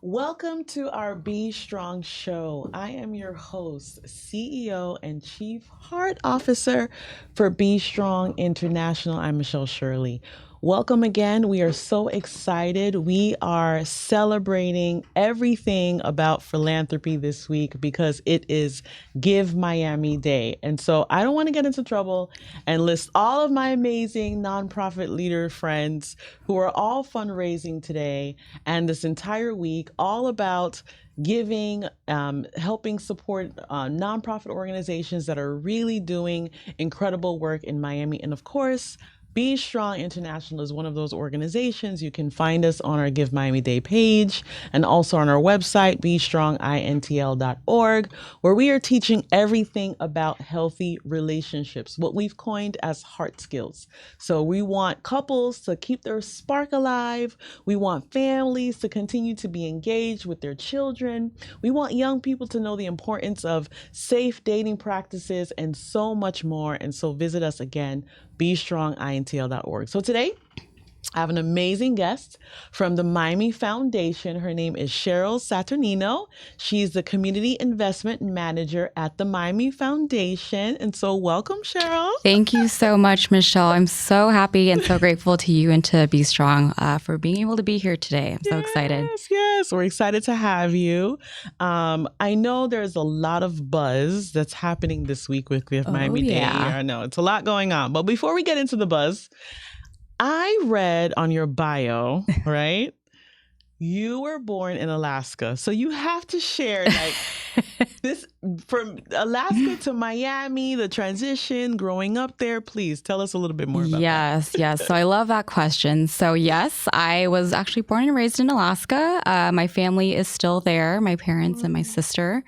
Welcome to our Be Strong show. I am your host, CEO and Chief Heart Officer for Be Strong International. I'm Michelle Shirley. Welcome again. We are so excited. We are celebrating everything about philanthropy this week because it is Give Miami Day. And so I don't want to get into trouble and list all of my amazing nonprofit leader friends who are all fundraising today and this entire week, all about giving, helping support nonprofit organizations that are really doing incredible work in Miami. And of course, Be Strong International is one of those organizations. You can find us on our Give Miami Day page and also on our website, bestrongintl.org, where we are teaching everything about healthy relationships, what we've coined as heart skills. So we want couples to keep their spark alive. We want families to continue to be engaged with their children. We want young people to know the importance of safe dating practices and so much more. And so visit us again, bestrongintl.org. So today, I have an amazing guest from the Miami Foundation. Her name is Sheryl Saturnino. She's the Community Investment Manager at the Miami Foundation. And so welcome, Sheryl. Thank you so much, Michelle. I'm so happy and so grateful to you and to Be Strong for being able to be here today. I'm so excited. Yes, we're excited to have you. I know there's a lot of buzz that's happening this week with Miami Day. I know it's a lot going on. But before we get into the buzz, I read on your bio, right? You were born in Alaska. So you have to share like this from Alaska to Miami, the transition, growing up there. Please tell us a little bit more about that. Yes. So I love that question. So yes, I was actually born and raised in Alaska. My family is still there, my parents and my sister.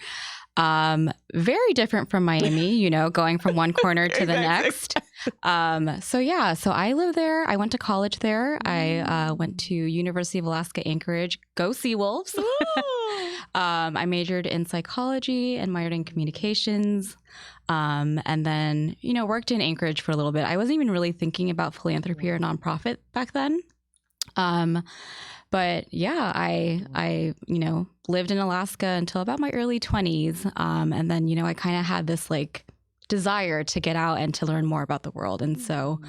Very different from Miami, going from one corner to the next. So I live there. I went to college there. I went to University of Alaska Anchorage. Go Seawolves. I majored in psychology and minored in communications. And then, worked in Anchorage for a little bit. I wasn't even really thinking about philanthropy or nonprofit back then. But yeah, I lived in Alaska until about my early 20s. And then, I kind of had this like desire to get out and to learn more about the world. And so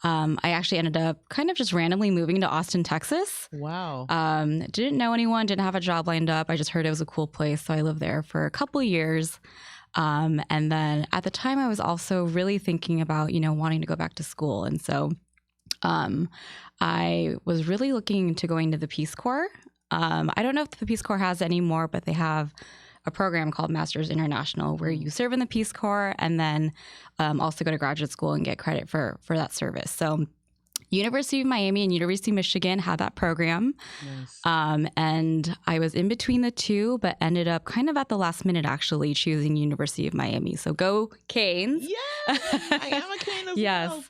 I actually ended up kind of just randomly moving to Austin, Texas. Wow. Didn't know anyone, didn't have a job lined up. I just heard it was a cool place. So I lived there for a couple of years. And then at the time I was also really thinking about, wanting to go back to school. And so I was really looking into going to the Peace Corps. I don't know if the Peace Corps has any more, but they have a program called Masters International where you serve in the Peace Corps and then also go to graduate school and get credit for that service. So University of Miami and University of Michigan had that program. Nice. And I was in between the two, but ended up kind of at the last minute actually choosing University of Miami. So go Canes. Yeah, I am a Cane as yes. well.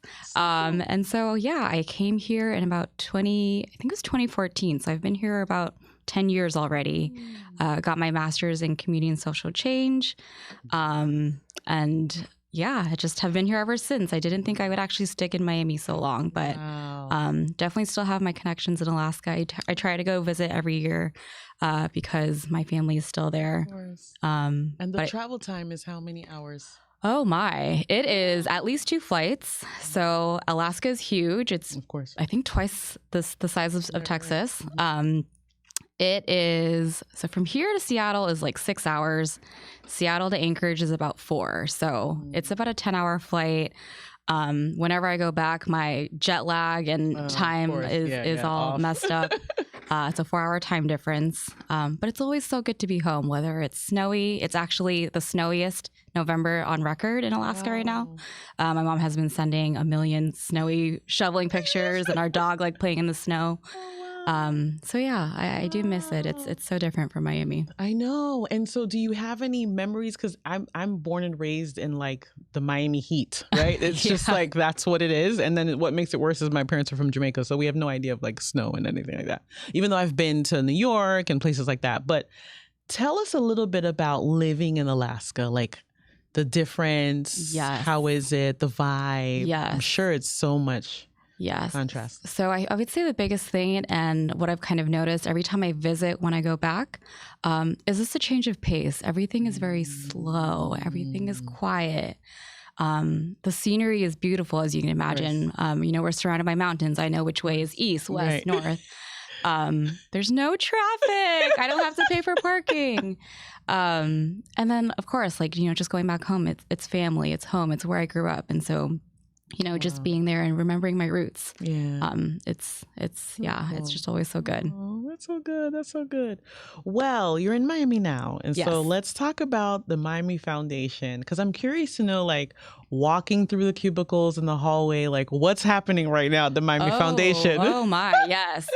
And so, I came here in about 2014. So I've been here about 10 years already. Got my master's in community and social change. And I just have been here ever since. I didn't think I would actually stick in Miami so long, but definitely still have my connections in Alaska. I try to go visit every year because my family is still there. Of course. And the travel time is how many hours? Oh my, it is at least 2 flights. So Alaska is huge. It's, of course, I think twice the size of Texas. Right. It is, so from here to Seattle is like 6 hours. Seattle to Anchorage is about 4. So it's about a 10-hour flight. Whenever I go back, my jet lag and time is all messed up. It's a 4-hour time difference. But it's always so good to be home, whether it's snowy. It's actually the snowiest November on record in Alaska right now. My mom has been sending a million snowy shoveling pictures and our dog like playing in the snow. I do miss it. It's so different from Miami. I know. And so do you have any memories? Because I'm born and raised in like the Miami heat, right? It's just like, that's what it is. And then what makes it worse is my parents are from Jamaica. So we have no idea of like snow and anything like that, even though I've been to New York and places like that. But tell us a little bit about living in Alaska, like the difference. Yes. How is it? The vibe. Yes. I'm sure it's so much Yes. contrast? So I would say the biggest thing, and what I've kind of noticed every time I visit when I go back, is this a change of pace. Everything is very slow. Everything is quiet. The scenery is beautiful, as you can imagine. We're surrounded by mountains. I know which way is east, west, north. There's no traffic. I don't have to pay for parking. And then, of course, just going back home, it's family, it's home, it's where I grew up. And so, just being there and remembering my roots. Yeah. It's just always so good. Oh, that's so good. That's so good. Well, you're in Miami now. And so let's talk about the Miami Foundation, because I'm curious to know, walking through the cubicles in the hallway, what's happening right now at the Miami Foundation? Oh my, yes.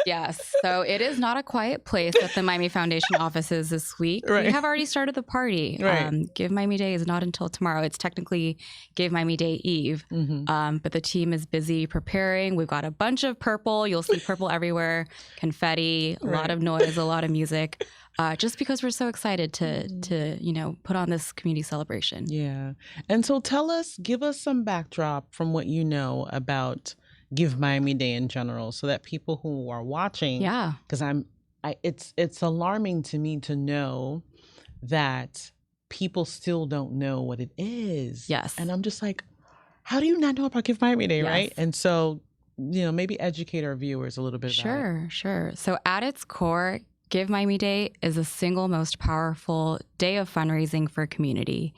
So it is not a quiet place at the Miami Foundation offices this week. Right. We have already started the party. Right. Give Miami Day is not until tomorrow. It's technically Give Miami Day Eve. But the team is busy preparing. We've got a bunch of purple. You'll see purple everywhere, confetti, a lot of noise, a lot of music. Just because we're so excited to put on this community celebration. Yeah. And so give us some backdrop from what you know about Give Miami Day in general, so that people who are watching, because it's alarming to me to know that people still don't know what it is. Yes. And I'm just like, how do you not know about Give Miami Day, right? And so, maybe educate our viewers a little bit about it. Sure. So at its core, Give Miami Day is the single most powerful day of fundraising for a community.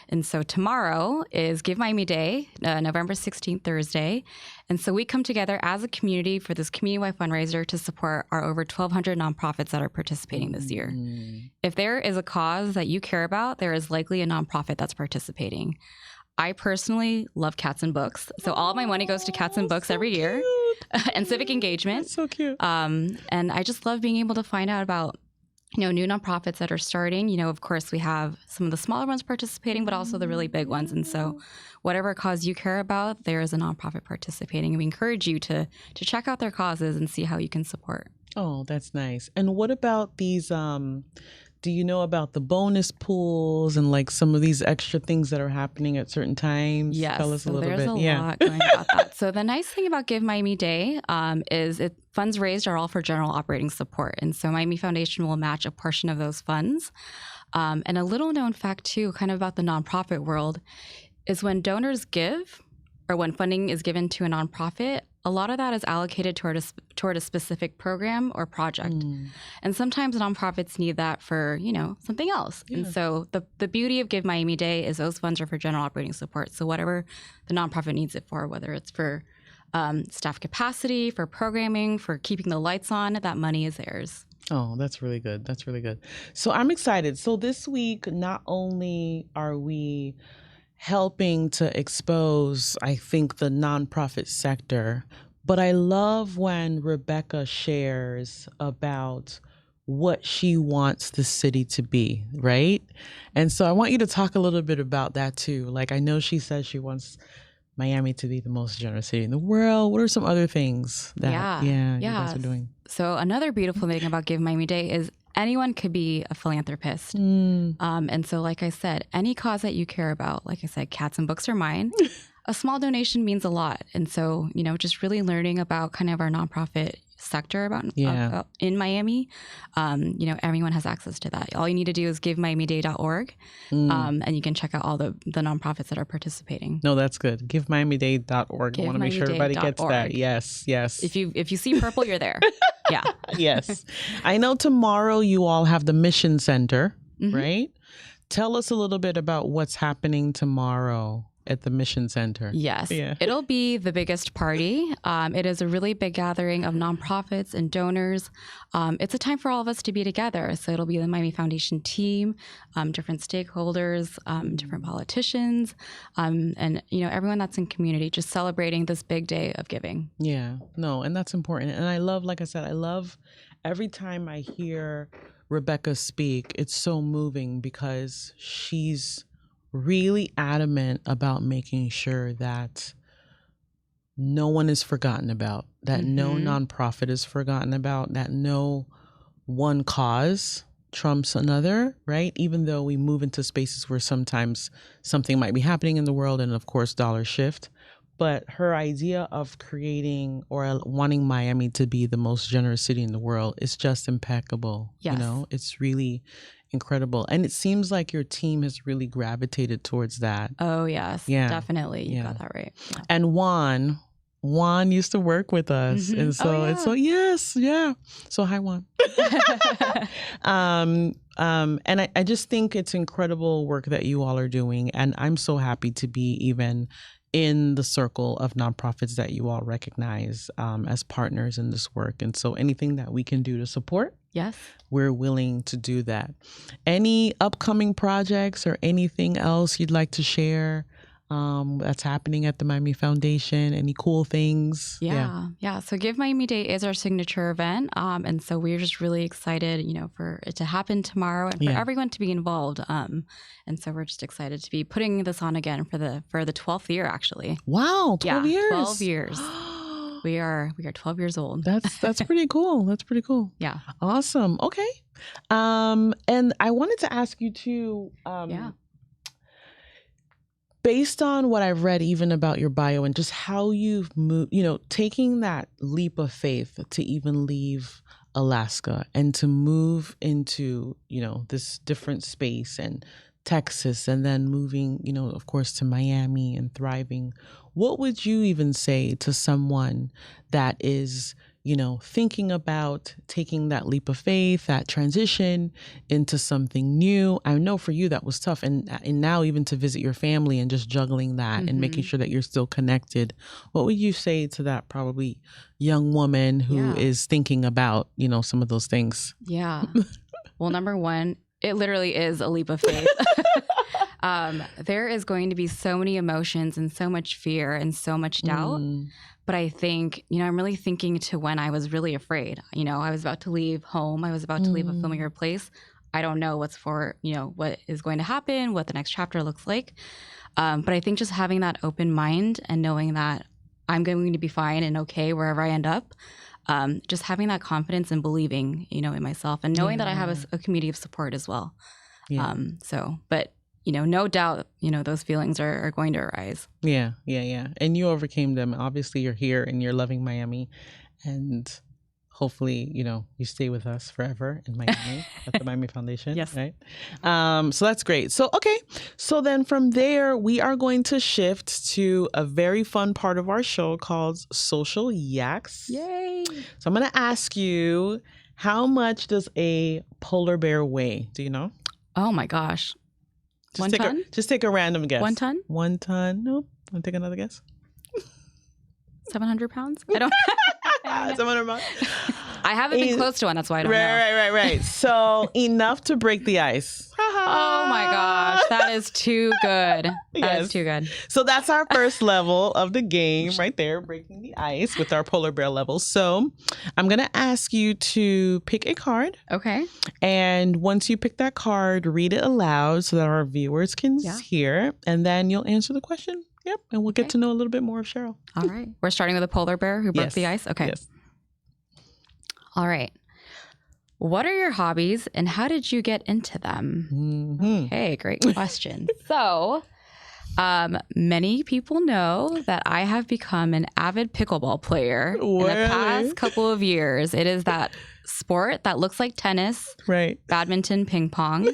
And so tomorrow is Give Miami Day, November 16th, Thursday. And so we come together as a community for this community-wide fundraiser to support our over 1,200 nonprofits that are participating this year. If there is a cause that you care about, there is likely a nonprofit that's participating. I personally love cats and books. So all of my money goes to cats and books every year and civic engagement. That's so cute. And I just love being able to find out about, new nonprofits that are starting. Of course, we have some of the smaller ones participating, but also the really big ones. And so whatever cause you care about, there is a nonprofit participating. And we encourage you to check out their causes and see how you can support. Oh, that's nice. And what about these, do you know about the bonus pools and some of these extra things that are happening at certain times? Yes. Tell us a little bit. There's a lot going about that. So the nice thing about Give Miami Day is funds raised are all for general operating support. And so Miami Foundation will match a portion of those funds. And a little known fact too, kind of about the nonprofit world, is when donors give, or when funding is given to a nonprofit, a lot of that is allocated toward a specific program or project. And sometimes nonprofits need that for, something else. Yeah. And so the beauty of Give Miami Day is those funds are for general operating support. So whatever the nonprofit needs it for, whether it's for staff capacity, for programming, for keeping the lights on, that money is theirs. Oh, that's really good. That's really good. So I'm excited. So this week, not only are we helping to expose, I think, the nonprofit sector, but I love when Rebecca shares about what she wants the city to be, right? And so I want you to talk a little bit about that too. I know she says she wants Miami to be the most generous city in the world. What are some other things that you guys are doing? So another beautiful thing about Give Miami Day is anyone could be a philanthropist. And so, like I said, any cause that you care about, like I said, cats and books are mine. A small donation means a lot. And so, just really learning about kind of our nonprofit sector about in Miami, everyone has access to that. All you need to do is givemiamiday.org, and you can check out all the nonprofits that are participating. No, that's good. Givemiamiday.org. I want to make sure everybody gets that. Yes. If you see purple, you're there. Yeah. Yes. I know tomorrow you all have the Mission Center, right? Tell us a little bit about what's happening tomorrow at the Mission Center. Yes. Yeah. It'll be the biggest party. It is a really big gathering of nonprofits and donors. It's a time for all of us to be together. So it'll be the Miami Foundation team, different stakeholders, different politicians, and everyone that's in community, just celebrating this big day of giving. Yeah. No, and that's important. And I love, like I said, every time I hear Rebecca speak, it's so moving because she's really adamant about making sure that no one is forgotten about, that no nonprofit is forgotten about, that no one cause trumps another, right? Even though we move into spaces where sometimes something might be happening in the world and of course dollars shift, but her idea of creating or wanting Miami to be the most generous city in the world is just impeccable. Yes. You know, it's really incredible. And it seems like your team has really gravitated towards that. Oh, yes. Yeah. Definitely. You got that right. Yeah. And Juan used to work with us. And so it's so, yes. Yeah. So hi, Juan. And I just think it's incredible work that you all are doing. And I'm so happy to be even in the circle of nonprofits that you all recognize as partners in this work. And so anything that we can do to support, yes, we're willing to do that. Any upcoming projects or anything else you'd like to share that's happening at the Miami Foundation? Any cool things? Yeah. So Give Miami Day is our signature event. And so we're just really excited, for it to happen tomorrow and for everyone to be involved. And so we're just excited to be putting this on again for the 12th year, actually. Wow. 12 years. 12 years. We are 12 years old. That's pretty cool. That's pretty cool. Yeah. Awesome. Okay. And I wanted to ask you too, based on what I've read even about your bio and just how you've moved, taking that leap of faith to even leave Alaska and to move into, this different space and Texas and then moving, of course, to Miami and thriving. What would you even say to someone that is, thinking about taking that leap of faith, that transition into something new? I know for you that was tough. And now even to visit your family and just juggling that and making sure that you're still connected. What would you say to that probably young woman who is thinking about, some of those things? Yeah. Well, number one, it literally is a leap of faith. There is going to be so many emotions and so much fear and so much doubt. But I think, I'm really thinking to when I was really afraid. I was about to leave home. I was about to leave a familiar place. I don't know what is going to happen, what the next chapter looks like. But I think just having that open mind and knowing that I'm going to be fine and okay wherever I end up, just having that confidence and believing, in myself and knowing that I have a community of support as well. Yeah. But no doubt, those feelings are going to arise. Yeah. And you overcame them. Obviously, you're here and you're loving Miami. And hopefully, you stay with us forever in Miami at the Miami Foundation. Yes. Right. So that's great. So, okay. So then from there, we are going to shift to a very fun part of our show called Social Yaks. Yay. So I'm going to ask you, how much does a polar bear weigh? Do you know? Oh, my gosh. Just take a random guess. 1 ton? 1 ton. Nope. Want to take another guess? 700 pounds? I don't 700 pounds? I haven't been close to one. That's why I don't know. Right. So enough to break the ice. Oh my gosh. That is too good. That is too good. So that's our first level of the game right there, breaking the ice with our polar bear level. So I'm going to ask you to pick a card. Okay. And once you pick that card, read it aloud so that our viewers can hear. And then you'll answer the question. Yep. And we'll get to know a little bit more of Sheryl. All right. We're starting with a polar bear who broke the ice? Okay. Yes. All right. What are your hobbies and how did you get into them? Okay, great question. So, many people know that I have become an avid pickleball player in the past couple of years. It is that sport that looks like tennis, right? Badminton, ping pong.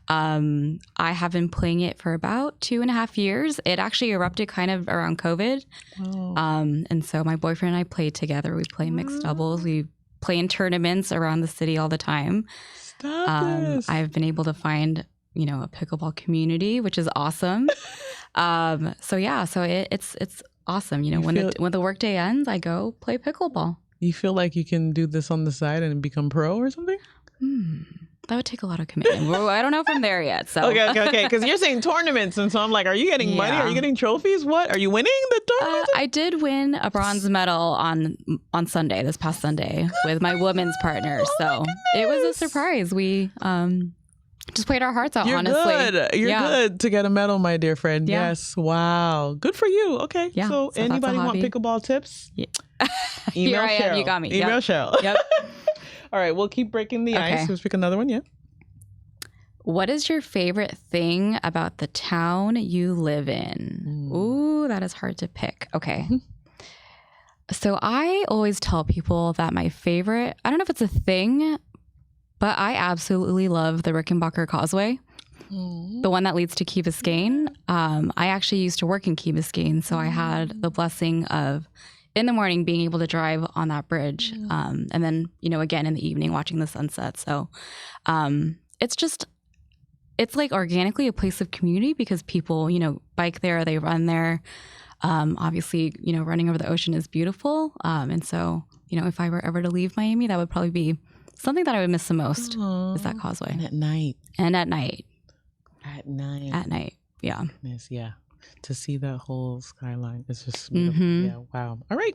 I have been playing it for about 2.5 years. It actually erupted kind of around COVID. Oh. And so my boyfriend and I play together. We play mixed doubles. We play in tournaments around the city all the time. Stop this. I've been able to find, a pickleball community, which is awesome. So it's awesome. When the workday ends, I go play pickleball. You feel like you can do this on the side and become pro or something? That would take a lot of commitment. I don't know if I'm there yet. So okay. Because you're saying tournaments, and so I'm like, are you getting money? Are you getting trophies? What are you winning the tournament? I did win a bronze medal on Sunday, this past Sunday, with my women's partner. So it was a surprise. We just played our hearts out. Honestly, You're good to get a medal, my dear friend. Yeah. Yes, wow, good for you. Okay, so anybody want pickleball tips? Yeah. Email Here I am. You got me. Email Sheryl. Yep. All right, we'll keep breaking the ice. Let's pick another one. Yeah. What is your favorite thing about the town you live in? Ooh, that is hard to pick. Okay. So I always tell people that my favorite, I don't know if it's a thing, but I absolutely love the Rickenbacker Causeway, the one that leads to Key Biscayne. I actually used to work in Key Biscayne, so I had the blessing of, in the morning, being able to drive on that bridge. And then, again, in the evening, watching the sunset. So it's like organically a place of community because people, bike there, they run there. Obviously, running over the ocean is beautiful. And so, if I were ever to leave Miami, that would probably be something that I would miss the most is that causeway. And at night. At night. Yeah. Yes, yeah. To see that whole skyline is just beautiful. Yeah, wow. All right.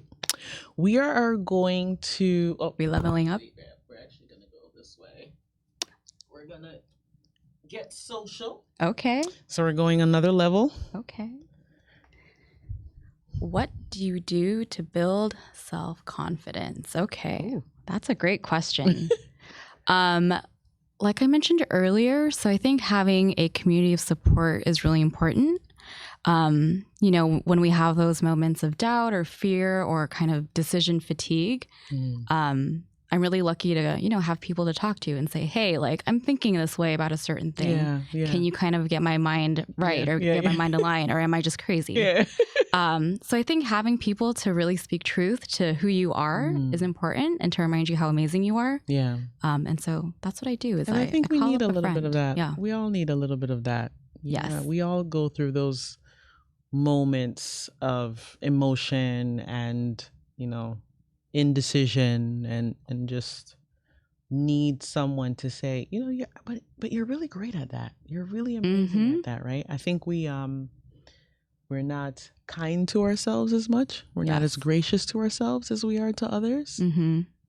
We are going to... Oh, we leveling up? We're actually going to go this way. We're going to get social. Okay. So we're going another level. Okay. What do you do to build self-confidence? Okay. Ooh. That's a great question. Like I mentioned earlier, so I think having a community of support is really important. When we have those moments of doubt or fear or kind of decision fatigue, I'm really lucky to, have people to talk to and say, hey, like, I'm thinking this way about a certain thing. Yeah. Can you kind of get my mind right or get my mind aligned, or am I just crazy? Yeah. So I think having people to really speak truth to who you are is important and to remind you how amazing you are. Yeah. And so that's what I do. I think we need a little bit of that. Yeah. We all need a little bit of that. Yes. Yeah, we all go through those moments of emotion and, indecision and just need someone to say, but you're really great at that. You're really amazing at that, right? I think we're not kind to ourselves as much. We're not as gracious to ourselves as we are to others.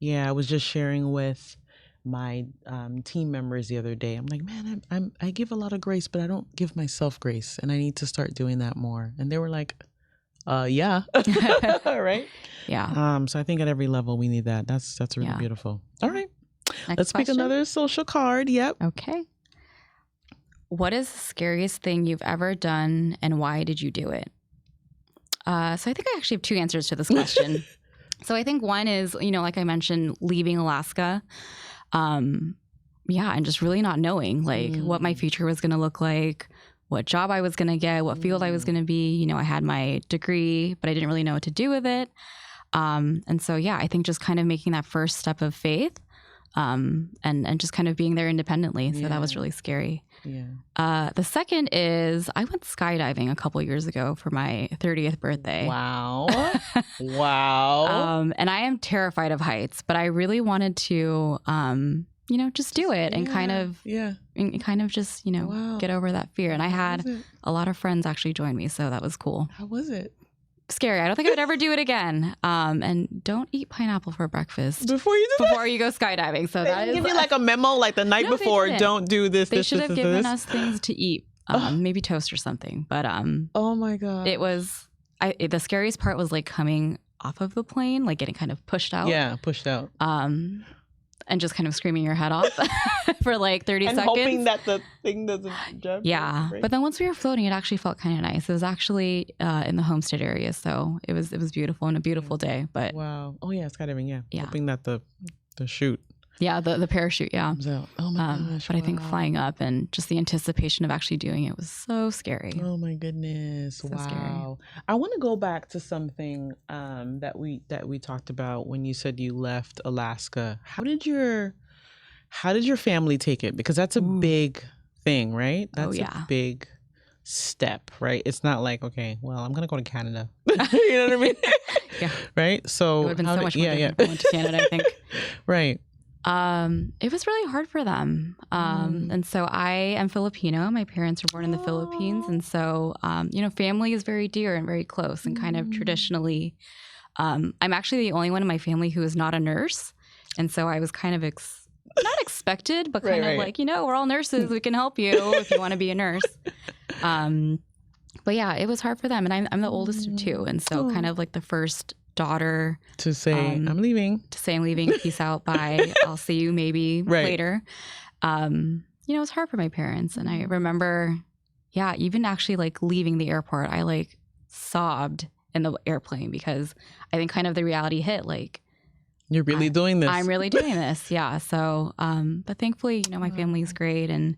Yeah, I was just sharing with my team members the other day. I'm like, man, I give a lot of grace, but I don't give myself grace, and I need to start doing that more. And they were like, yeah. Right? Yeah. So I think at every level we need that. That's really beautiful. All right. Let's question. pick another social card. Yep. Okay. What is the scariest thing you've ever done and why did you do it? So I think I actually have two answers to this question. So I think one is, like I mentioned, leaving Alaska. And just really not knowing what my future was going to look like, what job I was going to get, what field I was going to be. I had my degree, but I didn't really know what to do with it. And so, I think just kind of making that first step of faith, and just kind of being there independently. So that was really scary. Yeah. The second is I went skydiving a couple years ago for my 30th birthday. Wow. Wow. And I am terrified of heights, but I really wanted to, just do it and kind of just, get over that fear. And I had a lot of friends actually join me. So that was cool. How was it? Scary. I don't think I would ever do it again. And don't eat pineapple for breakfast before you go skydiving. So that is give you like a memo like the night before. Don't do this. They should have given us things to eat, maybe toast or something. But oh my god, it was. The scariest part was like coming off of the plane, like getting kind of pushed out. Yeah, pushed out. And just kind of screaming your head off for like 30 seconds. And hoping that the thing doesn't jump. Yeah. But then once we were floating, it actually felt kind of nice. It was actually in the Homestead area. So it was beautiful and a beautiful day. But wow. Oh yeah, skydiving, yeah. Hoping that the chute. Yeah, the parachute, yeah. Oh my gosh. But I think flying up and just the anticipation of actually doing it was so scary. Oh my goodness. So wow. Scary. I want to go back to something that we talked about when you said you left Alaska. How did your family take it? Because that's a big thing, right? That's a big step, right? It's not like, okay, well, I'm gonna go to Canada. You know what I mean? Yeah. Right? So it would have been so much more different if I went to Canada, I think. Right. It was really hard for them. And so I am Filipino. My parents were born in the Philippines. And so, family is very dear and very close and kind of traditionally, I'm actually the only one in my family who is not a nurse. And so I was kind of not expected, but kind of like, we're all nurses. We can help you if you want to be a nurse. But yeah, it was hard for them. And I'm the oldest of two. And so kind of like the first daughter to say I'm leaving. Peace out, bye. I'll see you maybe later. It was hard for my parents. And I remember, even actually like leaving the airport, I like sobbed in the airplane because I think kind of the reality hit, like, you're really doing this. I'm really doing this. Yeah. So, but thankfully, my family's great. And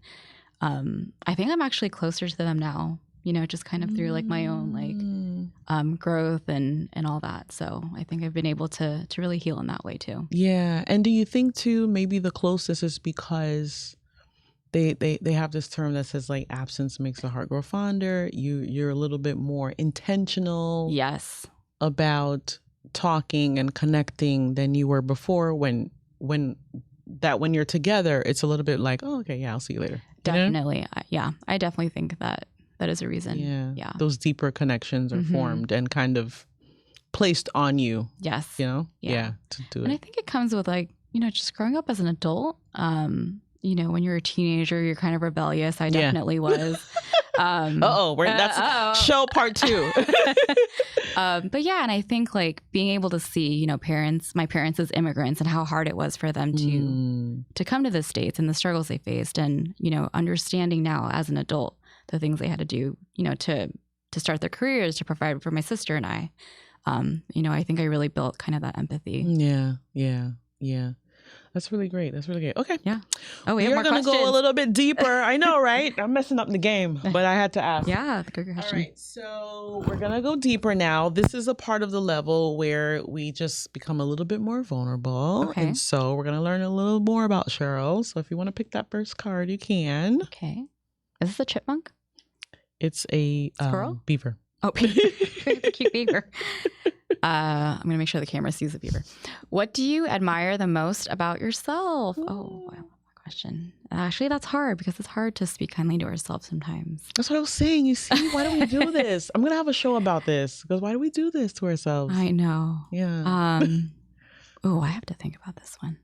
I think I'm actually closer to them now, just kind of through like my own like growth and all that. So I think I've been able to really heal in that way too. Yeah. And do you think too, maybe the closest is because they have this term that says like absence makes the heart grow fonder. You're a little bit more intentional. Yes. About talking and connecting than you were before when you're together, it's a little bit like, oh, okay, yeah, I'll see you later. Definitely. Yeah. I definitely think that is a reason. Yeah. Those deeper connections are formed and kind of placed on you. Yes. To do it. And I think it comes with like, just growing up as an adult. When you're a teenager, you're kind of rebellious. I definitely was. That's show part 2. But yeah, and I think like being able to see, my parents as immigrants and how hard it was for them to come to the States and the struggles they faced, and understanding now as an adult the things they had to do, to start their careers, to provide for my sister and I. I think I really built kind of that empathy. Yeah. That's really great. Okay. Yeah. Oh, we are going to go a little bit deeper. I know, right? I'm messing up the game, but I had to ask. Yeah. Good question. All right. So we're going to go deeper now. This is a part of the level where we just become a little bit more vulnerable. Okay. And so we're going to learn a little more about Sheryl. So if you want to pick that first card, you can. Okay. Is this a chipmunk? It's a squirrel? Beaver. Oh, it's a cute beaver. I'm going to make sure the camera sees the beaver. What do you admire the most about yourself? Ooh. Oh, wow. Question. Actually, that's hard because it's hard to speak kindly to ourselves sometimes. That's what I was saying. You see, why do we do this? I'm going to have a show about this because why do we do this to ourselves? I know. Yeah. I have to think about this one.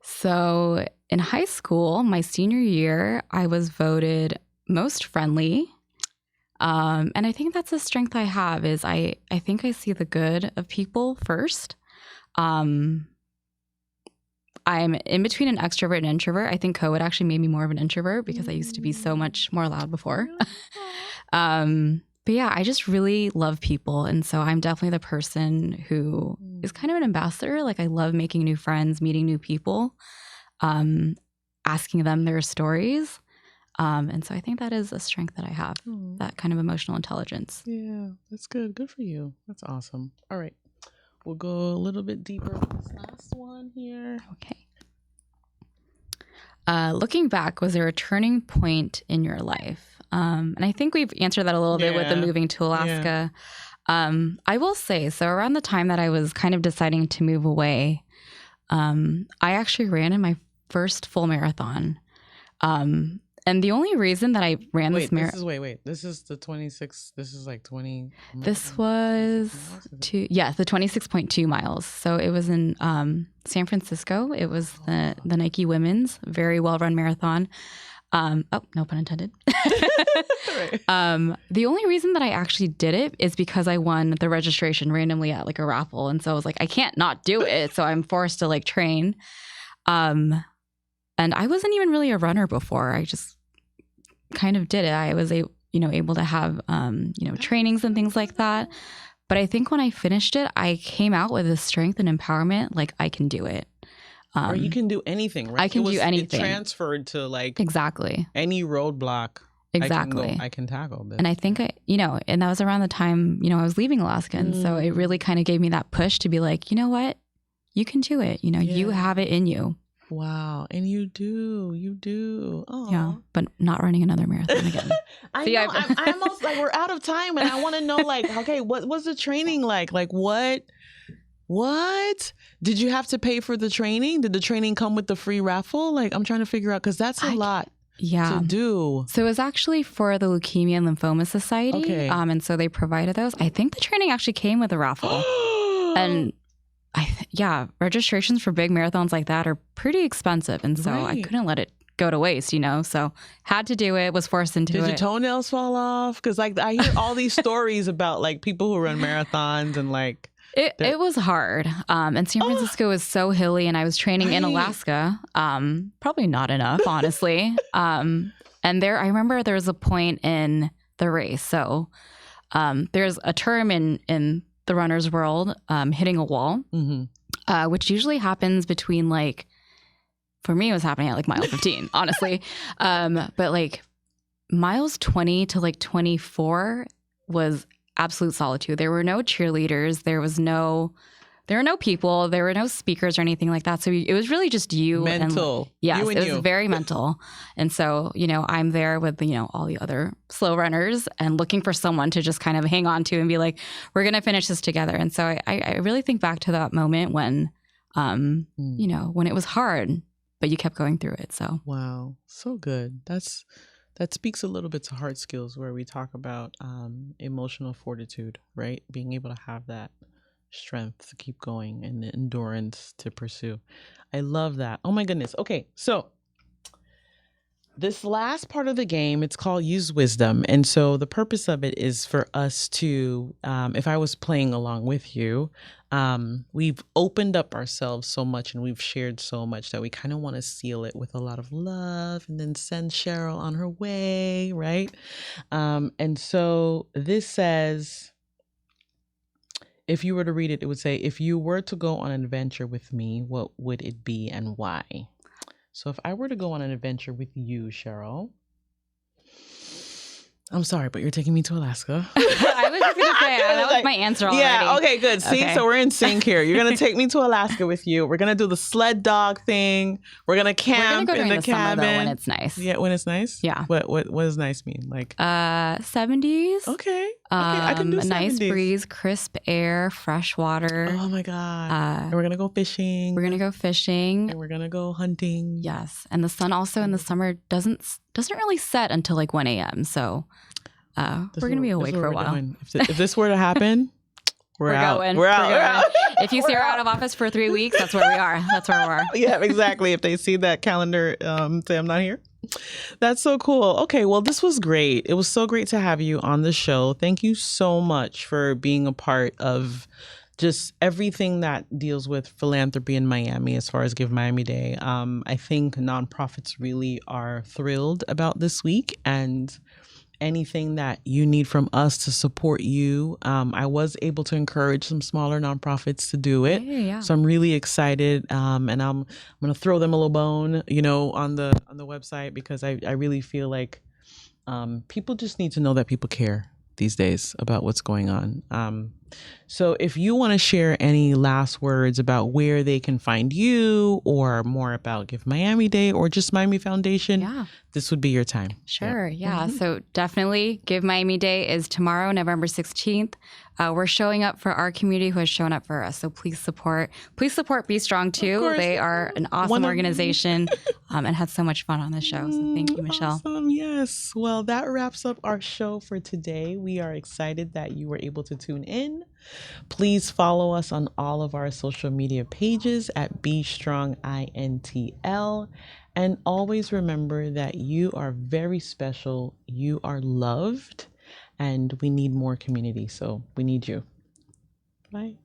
So in high school, my senior year, I was voted most friendly. And I think that's a strength I have is I think I see the good of people first. I'm in between an extrovert and introvert. I think COVID actually made me more of an introvert because I used to be so much more loud before. But yeah, I just really love people. And so I'm definitely the person who is kind of an ambassador. Like I love making new friends, meeting new people, asking them their stories. And so I think that is a strength that I have, that kind of emotional intelligence. Yeah, that's good. Good for you. That's awesome. All right. We'll go a little bit deeper with this last one here. Okay. Looking back, was there a turning point in your life? And I think we've answered that a little bit with the moving to Alaska. Yeah. I will say, so around the time that I was kind of deciding to move away, I actually ran in my first full marathon. And the only reason that I ran this marathon... This is the 26... This is like 20... This was... the 26.2 miles. So it was in San Francisco. It was the Nike Women's very well-run marathon. No pun intended. The only reason that I actually did it is because I won the registration randomly at like a raffle. And so I was like, I can't not do it. So I'm forced to like train. And I wasn't even really a runner before. I just kind of did it. I was able to have trainings and things like that. But I think when I finished it, I came out with this strength and empowerment. Like I can do it. Or you can do anything, right? I can do anything. It transferred to like exactly any roadblock. Exactly. I can tackle this. And I think and that was around the time I was leaving Alaska, and so it really kind of gave me that push to be like, you know what, you can do it. You have it in you. Wow. And you do. Oh. Yeah. But not running another marathon again. I'm almost like we're out of time and I want to know like, okay, what was the training like? Like what did you have to pay for the training? Did the training come with the free raffle? Like I'm trying to figure out, because that's a lot to do. So it was actually for the Leukemia and Lymphoma Society. Okay. And so they provided those. I think the training actually came with a raffle. And registrations for big marathons like that are pretty expensive. And so I couldn't let it go to waste, so had to do it, was forced into it. Did your toenails fall off? Because like I hear all these stories about like people who run marathons and like. It was hard. And San Francisco was so hilly, and I was training in Alaska. Probably not enough, honestly. And I remember there was a point in the race. So there's a term in the runner's world, hitting a wall, which usually happens between like, for me, it was happening at like mile 15, honestly. But like miles 20 to like 24 was absolute solitude. There were no cheerleaders. There were no people. There were no speakers or anything like that. So it was really just you. Mental. And, yes, it was very mental. And so, I'm there with, all the other slow runners and looking for someone to just kind of hang on to and be like, we're going to finish this together. And so I really think back to that moment when, when it was hard, but you kept going through it. So. Wow. So good. That speaks a little bit to hard skills, where we talk about emotional fortitude, right? Being able to have that strength to keep going and the endurance to pursue. I love that. Oh my goodness. Okay, so this last part of the game, it's called Use Wisdom. And so the purpose of it is for us to, if I was playing along with you, we've opened up ourselves so much and we've shared so much that we kind of want to seal it with a lot of love and then send Sheryl on her way, right? And so this says, if you were to read it, it would say, if you were to go on an adventure with me, what would it be and why? So if I were to go on an adventure with you, Sheryl, I'm sorry, but you're taking me to Alaska. I was just going to say, that was my answer already. Yeah, okay, good. See, okay. So we're in sync here. You're going to take me to Alaska with you. We're going to do the sled dog thing. We're going to camp in the cabin. Summer, though, when it's nice. Yeah, when it's nice? Yeah. What does nice mean? Like 70s. Okay. I can do 70s. A nice breeze, crisp air, fresh water. Oh my God. And we're going to go fishing. We're going to go fishing. And we're going to go hunting. Yes. And the sun also in the summer doesn't really set until like 1 a.m. So we're going to be awake for a while. If this were to happen, we're out. We're out. If you see her out of office for 3 weeks, that's where we are. That's where we are. Yeah, exactly. If they see that calendar, say I'm not here. That's so cool. Okay, well, this was great. It was so great to have you on the show. Thank you so much for being a part of just everything that deals with philanthropy in Miami as far as Give Miami Day. I think nonprofits really are thrilled about this week, and anything that you need from us to support you. I was able to encourage some smaller nonprofits to do it. Yeah. So I'm really excited. And I'm going to throw them a little bone, on the website, because I really feel like people just need to know that people care these days about what's going on. So if you want to share any last words about where they can find you, or more about Give Miami Day or just Miami Foundation, this would be your time. Sure. Yeah. So definitely Give Miami Day is tomorrow, November 16th. We're showing up for our community who has shown up for us. So please support Be Strong too. They are an awesome organization and had so much fun on the show. So thank you, Michelle. Awesome. Yes. Well, that wraps up our show for today. We are excited that you were able to tune in. Please follow us on all of our social media pages at Be Strong INTL. And always remember that you are very special. You are loved. And we need more community. So we need you. Bye.